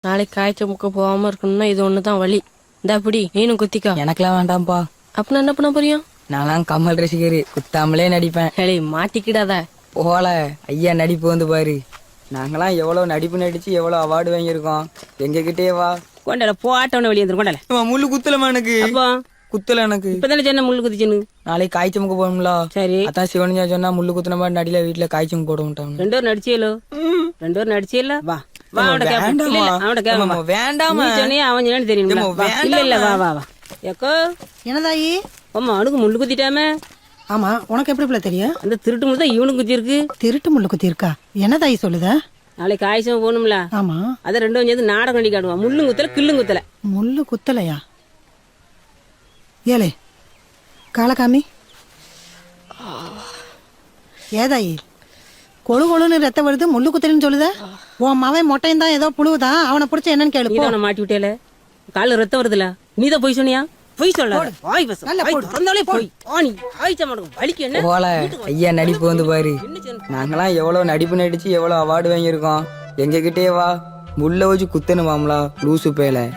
நாளைக்கு காய்ச்ச முக்க போகாம இருக்கணும்னா இது ஒண்ணுதான் வழி. இந்த அப்படி நீனும் குத்திக்கோ. எனக்கெல்லாம் வேண்டாம்ப்பா. அப்படின்னா என்ன பண்ண போறியா? நான்லாம் கமல் ரசிகர், குத்தாமலே நடிப்பேன். ஹேய் மாட்டிக்கிடாத. போல ஐயா நடிப்பு வந்து பாரு. நாங்களாம் எவ்வளவு நடிப்பு நடிச்சு எவ்வளவு அவார்டு வாங்கியிருக்கோம். எங்க கிட்டே வா. கொண்டல போட்டவன வெளியே வந்துரும். கொண்டல முள்ளு குத்தலமா எனக்கு. அப்போ குத்தல எனக்கு. இப்பதானே சொன்ன முள்ளு குதிச்சுன்னு. நாளைக்கு காய்ச்ச முக்க போகணும்ல. சரி அதான் சிவனியா சொன்னா முள்ளு குத்துன மாதிரி நடில வீட்டுல காய்ச்ச முக்க போட மாட்டாங்க. 2 பேரும் நடிச்சியலோ? 2 பேரும் நடிச்சியல. வா வா அவட கேப்ப. இல்ல இல்ல அவட கேப்ப. வேண்டாமா. நீ சொன்னியே அவன் சொன்னு தெரியும்ல. இல்ல இல்ல வா வா வா. ஏக்கோ என்னதாயி? அம்மா அவனுக்கு முள்ளு குத்திட்டாமே. ஆமா, உனக்கு எப்படி பிள்ளை தெரியும்? அந்த திருட்டு முள்ளு தான் இவனுக்கு குத்தி இருக்கு. திருட்டு முள்ளு குத்தி இருக்கா? என்னதாயி சொல்லுத? நாளைக்கு காய்ச்சம் போகணும்ல. ஆமா, அத 2 சேர்ந்து நாடகம் நடி காட்டுவான். முள்ளும் குத்தல கிள்ளும் குத்தல. முள்ளு குத்தலையா? ஏலே காலகாமி ஏதாயி கொழு கொழுன்னு ரத்தம் வருது, முள்ளு குத்தலன்னு சொல்லுத? உன் மவன் மொட்டையும் தான் ஏதோ புழுவுதான், அவனை பிடிச்ச என்னன்னு கேளு. நீ தான் மாட்டி விட்டேல. கால ரத்தம் வருதுல. நீ தான் போய் சொன்னியா? போய் சொல்ல. வாய் பச. திறந்தாலே போய். ஆனி காய்ச்ச மாட்டோம். வலிக்கு என்ன? போல ஐயா நடிப்பு வந்து பாரு. நாங்களாம் எவ்வளவு நடிப்பு நடிச்சு எவ்வளவு அவார்டு வாங்கியிருக்கோம். எங்க கிட்டே வா. முள்ள வச்சு குத்தணுமாம்லா லூசு பேல.